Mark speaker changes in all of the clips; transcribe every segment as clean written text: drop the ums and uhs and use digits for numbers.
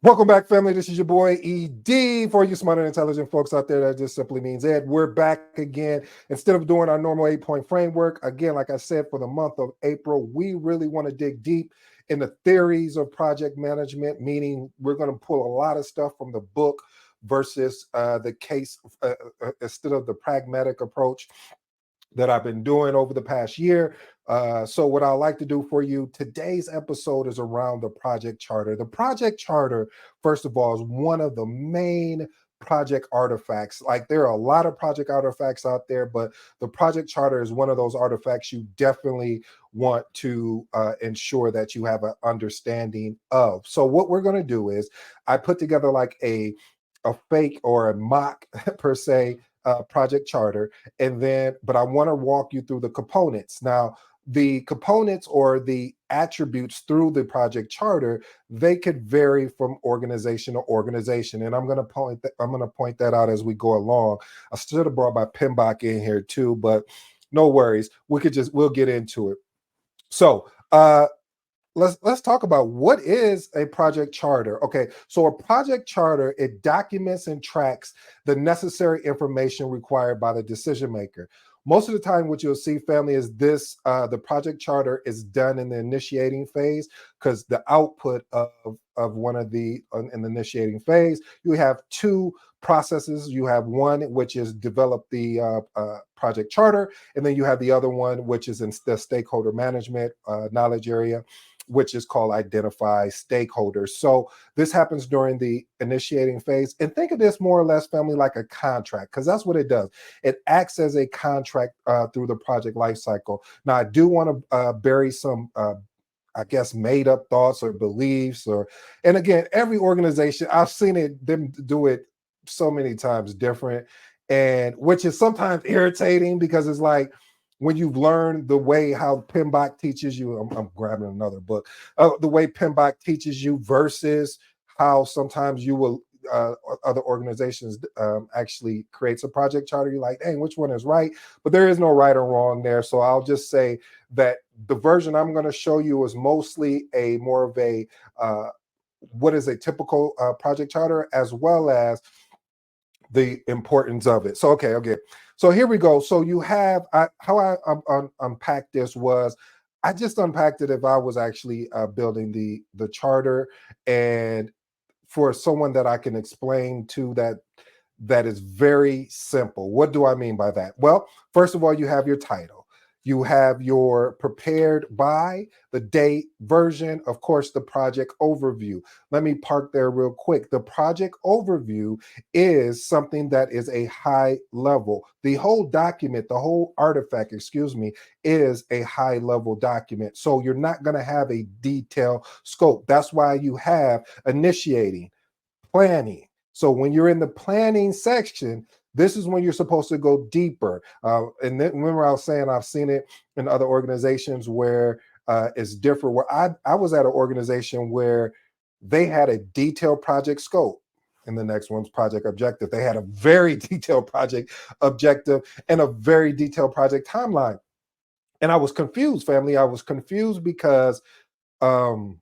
Speaker 1: Welcome back, family. This is your boy ED. For you smart and intelligent folks out there, that just simply means Ed. We're back again. Instead of doing our normal 8-point framework, again, like I said, for the month of April, we really want to dig deep in the theories of project management, meaning we're going to pull a lot of stuff from the book versus the case instead of the pragmatic approach that I've been doing over the past year. So, what I'd like to do for you today's episode is around the project charter. The project charter, first of all, is one of the main project artifacts. Like, there are a lot of project artifacts out there, but the project charter is one of those artifacts you definitely want to ensure that you have an understanding of. So, what we're going to do is I put together like a fake or a mock per se project charter, and then but I want to walk you through the components. Now, the components or the attributes through the project charter, they could vary from organization to organization, and I'm going to point that out as we go along. I should have brought my PMBOK in here too, but no worries, we'll get into it. So let's talk about what is a project charter. Okay, so a project charter, it documents and tracks the necessary information required by the decision maker. Most of the time, what you'll see, family, is this: the project charter is done in the initiating phase, because the output of one of the in the initiating phase, you have two processes. You have one which is develop the project charter, and then you have the other one which is in the stakeholder management knowledge area, which is called identify stakeholders. So this happens during the initiating phase. And think of this more or less, family, like a contract, because that's what it does. It acts as a contract through the project lifecycle. Now, I do want to bury some I guess made up thoughts or beliefs, and again, every organization, I've seen them do it so many times different, and which is sometimes irritating, because it's like, when you've learned the way how PMBOK teaches you, I'm grabbing another book, the way PMBOK teaches you versus how sometimes you will, other organizations actually creates a project charter. You're like, dang, which one is right? But there is no right or wrong there. So I'll just say that the version I'm going to show you is mostly a more of a what is a typical project charter, as well as the importance of it. So okay. So here we go. So you have how I unpacked this was, I just unpacked it if I was actually building the charter, and for someone that I can explain to, that is very simple. What do I mean by that? Well, first of all, you have your title. You have your prepared by, the date, version, of course, the project overview. Let me park there real quick. The project overview is something that is a high level. The whole document, the whole artifact, excuse me, is a high level document. So you're not going to have a detailed scope. That's why you have initiating, planning. So when you're in the planning section, this is when you're supposed to go deeper. And then, remember, I was saying I've seen it in other organizations where it's different. Where I was at an organization where they had a detailed project scope, and the next one's project objective. They had a very detailed project objective and a very detailed project timeline. And I was confused, family. I was confused because um,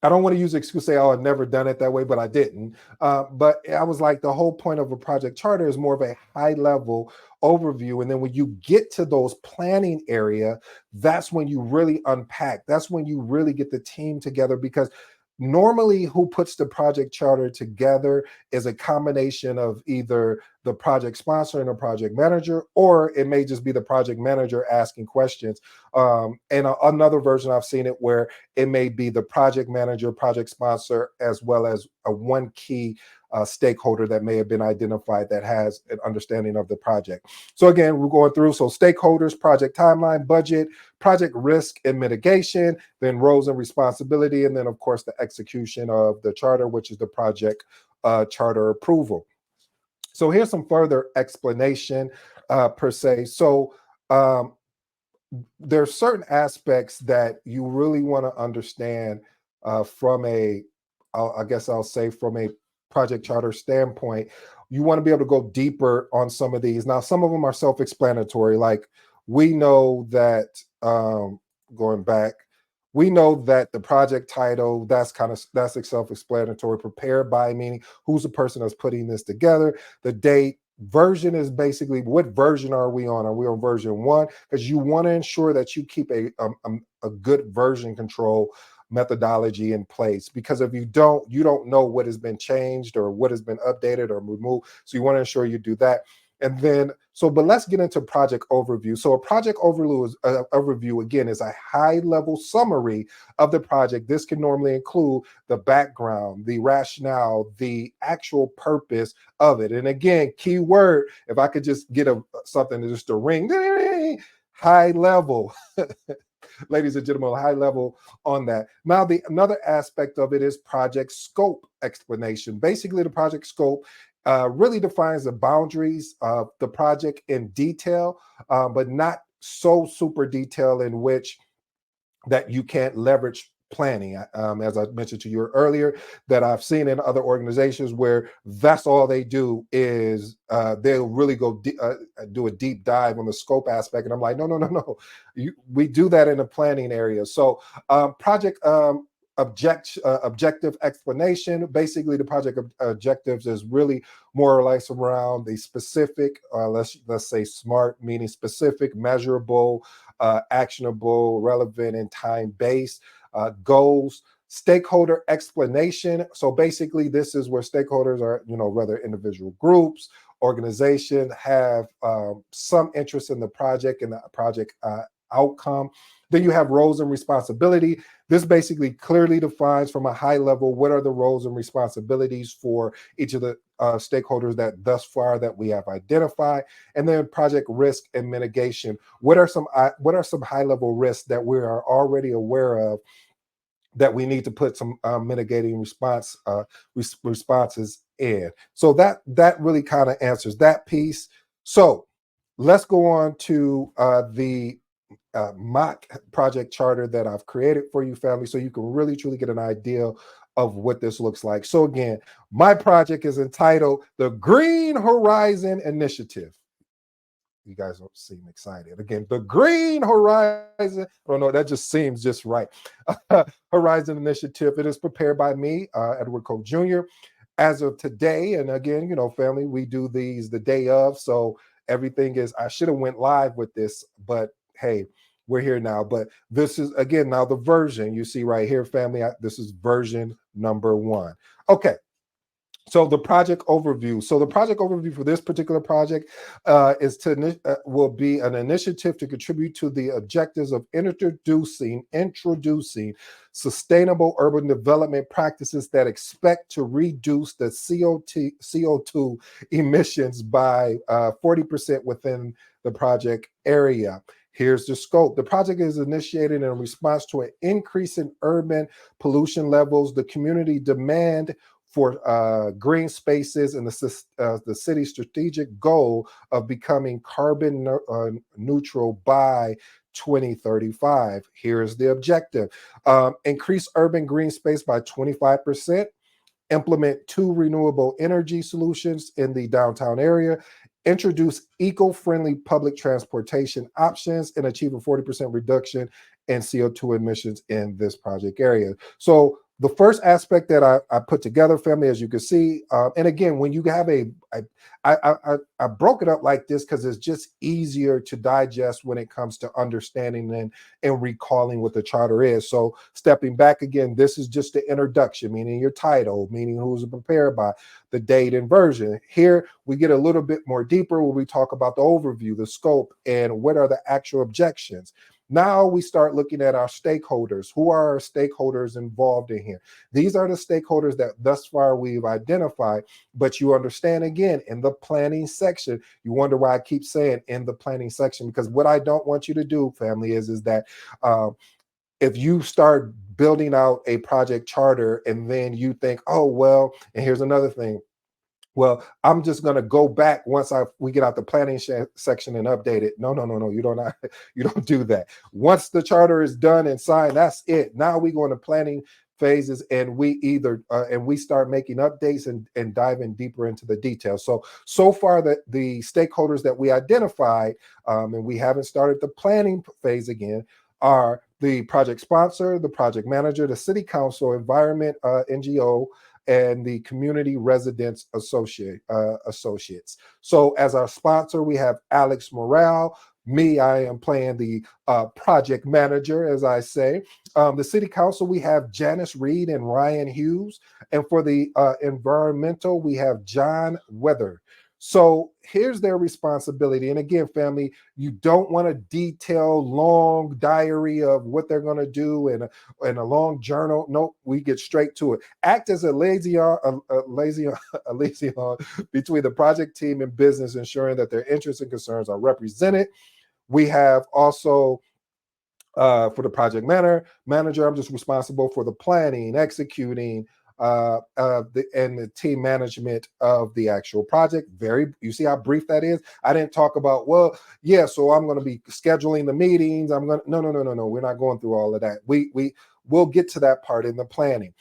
Speaker 1: I don't want to use the excuse, say, oh, I've never done it that way, but I didn't. But I was like, the whole point of a project charter is more of a high level overview. And then when you get to those planning area, that's when you really unpack. That's when you really get the team together, because normally who puts the project charter together is a combination of either the project sponsor and a project manager, or it may just be the project manager asking questions. Another version I've seen it where it may be the project manager, project sponsor, as well as a one key stakeholder that may have been identified that has an understanding of the project. So again, we're going through. So stakeholders, project timeline, budget, project risk and mitigation, then roles and responsibility, and then of course the execution of the charter, which is the project charter approval. So here's some further explanation per se. So there's certain aspects that you really want to understand from I guess I'll say from a project charter standpoint. You want to be able to go deeper on some of these. Now, some of them are self-explanatory. Like, we know that going back, we know that the project title, that's self-explanatory. Prepared by meaning who's the person that's putting this together. The date, version is basically what version are we on? Are we on version one? Because you want to ensure that you keep a good version control methodology in place, because if you don't, you don't know what has been changed or what has been updated or removed. So you want to ensure you do that. And then, but let's get into project overview. So a project overview overview again is a high level summary of the project. This can normally include the background, the rationale, the actual purpose of it. And again, key word, if I could just get something to just a ring, high level. Ladies and gentlemen, high level on that. Now, the another aspect of it is project scope explanation. Basically, the project scope really defines the boundaries of the project in detail, but not so super detail in which that you can't leverage planning. As I mentioned to you earlier, that I've seen in other organizations where that's all they do is they'll really do a deep dive on the scope aspect. And I'm like, no, no, no, no. We do that in the planning area. So project objective explanation. Basically, the project objectives is really more or less around the specific, let's say SMART, meaning specific, measurable, actionable, relevant, and time-based goals. Stakeholder explanation. So basically, this is where stakeholders are, whether individual groups, organization, have some interest in the project and the project outcome. Then you have roles and responsibility. This basically clearly defines from a high level what are the roles and responsibilities for each of the stakeholders that thus far that we have identified. And then project risk and mitigation. What are some high level risks that we are already aware of that we need to put some mitigating responses in? So that really kind of answers that piece. So let's go on to the mock project charter that I've created for you, family, so you can really truly get an idea of what this looks like. So again, my project is entitled the Green Horizon Initiative. You guys don't seem excited. Again, the Green Horizon. I don't know. That just seems just right. Horizon Initiative. It is prepared by me, Edward Cole Jr. As of today, and again, family, we do these the day of, so everything is. I should have went live with this, but hey, we're here now. But this is again now the version you see right here, family. This is version number 1. Okay. So the project overview. So the project overview for this particular project will be an initiative to contribute to the objectives of introducing sustainable urban development practices that expect to reduce the CO2 emissions by 40% within the project area. Here's the scope. The project is initiated in response to an increase in urban pollution levels, the community demand for green spaces, and the city's strategic goal of becoming carbon neutral by 2035. Here's the objective. Increase urban green space by 25%, implement 2 renewable energy solutions in the downtown area, introduce eco-friendly public transportation options, and achieve a 40% reduction in CO2 emissions in this project area. So the first aspect that I put together, family, as you can see, and again, when you have I broke it up like this because it's just easier to digest when it comes to understanding and recalling what the charter is. So stepping back again, this is just the introduction, meaning your title, meaning who's prepared by, the date and version. Here we get a little bit more deeper when we talk about the overview, the scope, and what are the actual objections. Now we start looking at our stakeholders. Who are our stakeholders involved in here? These are the stakeholders that thus far we've identified, but you understand again, in the planning section, you wonder why I keep saying in the planning section, because what I don't want you to do, family, is that if you start building out a project charter and then you think, oh, well, and here's another thing, well, I'm just going to go back once we get out the planning section and update it. No, no, no, no. You don't do that. Once the charter is done and signed, that's it. Now we go into planning phases, and we start making updates and diving deeper into the details. So far the stakeholders that we identified, and we haven't started the planning phase again, are the project sponsor, the project manager, the city council, environment, NGO, and the community residents associates. So as our sponsor, we have Alex Morale. Me, I am playing the project manager, as I say. The city council, we have Janice Reed and Ryan Hughes. And for the environmental, we have John Weather. So here's their responsibility. And again, family, you don't want a detailed, long diary of what they're going to do and a long journal. Nope, we get straight to it. Act as a liaison, a liaison between the project team and business, ensuring that their interests and concerns are represented. We have also for the project manager, I'm just responsible for the planning, executing, and the team management of the actual project. You see how brief that is? I didn't talk about, well, yeah, so I'm going to be scheduling the meetings. No. We're not going through all of that. We'll get to that part in the planning.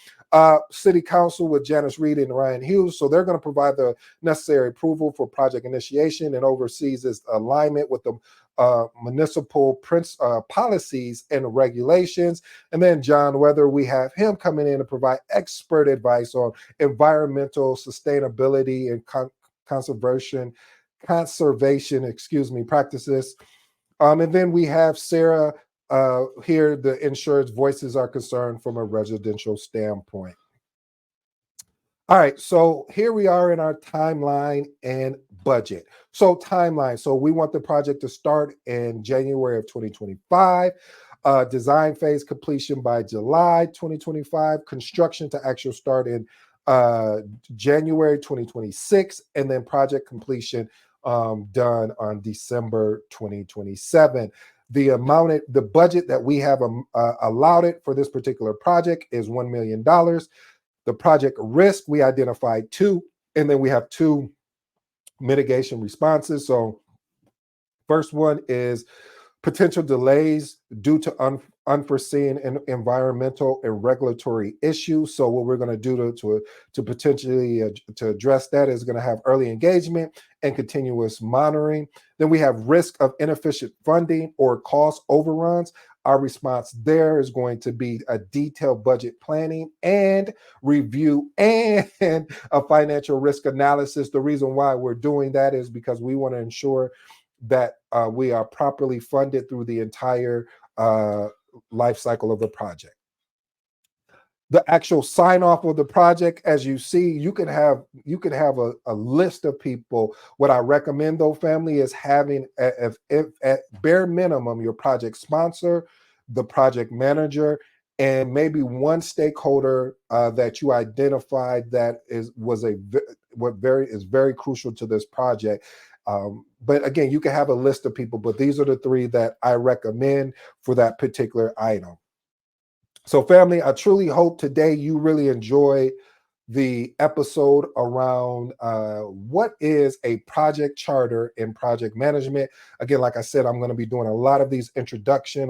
Speaker 1: City Council with Janice Reed and Ryan Hughes. So they're going to provide the necessary approval for project initiation and oversees its alignment with the municipal policies and regulations. And then John Weather, we have him coming in to provide expert advice on environmental sustainability and conservation, practices. And then we have Sarah here, the insurance voices are concerned from a residential standpoint. All right, so here we are in our timeline and budget. So timeline, so we want the project to start in January of 2025, design phase completion by July 2025, construction to actual start in January 2026, and then project completion done on December 2027. The budget that we have allowed it for this particular project is $1 million. The project risk, we identified 2, and then we have 2 mitigation responses. So first one is potential delays due to unforeseen environmental and regulatory issues. So what we're going to do to potentially to address that is going to have early engagement and continuous monitoring. Then we have risk of inefficient funding or cost overruns. Our response there is going to be a detailed budget planning and review and a financial risk analysis. The reason why we're doing that is because we want to ensure that we are properly funded through the entire life cycle of the project. The actual sign off of the project, as you see, you can have a list of people. What I recommend though, family, is having if at bare minimum your project sponsor, the project manager, and maybe one stakeholder that you identified that is very crucial to this project. But again, you can have a list of people, but these are the 3 that I recommend for that particular item. So family, I truly hope today you really enjoyed the episode around what is a project charter in project management. Again, like I said, I'm going to be doing a lot of these introduction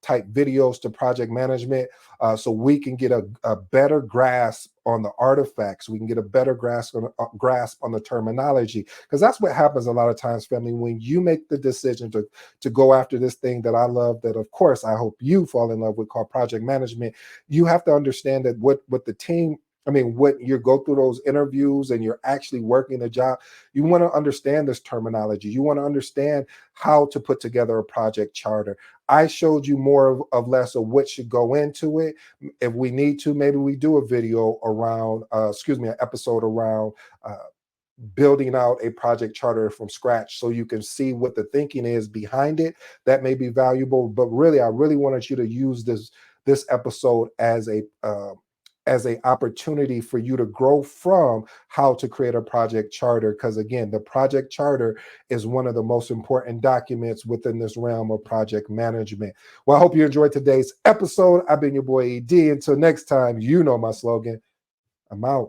Speaker 1: type videos to project management so we can get a better grasp on the artifacts. We can get a better grasp on the terminology, because that's what happens a lot of times, family, when you make the decision to go after this thing that I love, that of course I hope you fall in love with, called project management. You have to understand that what the team, when you go through those interviews and you're actually working the job, you want to understand this terminology. You want to understand how to put together a project charter. I showed you more of less of what should go into it. If we need to, maybe we do a video around, an episode around building out a project charter from scratch, so you can see what the thinking is behind it. That may be valuable, but really, I really wanted you to use this episode as a opportunity for you to grow from how to create a project charter. Because again, the project charter is one of the most important documents within this realm of project management. Well, I hope you enjoyed today's episode. I've been your boy ED. Until next time, you know my slogan. I'm out.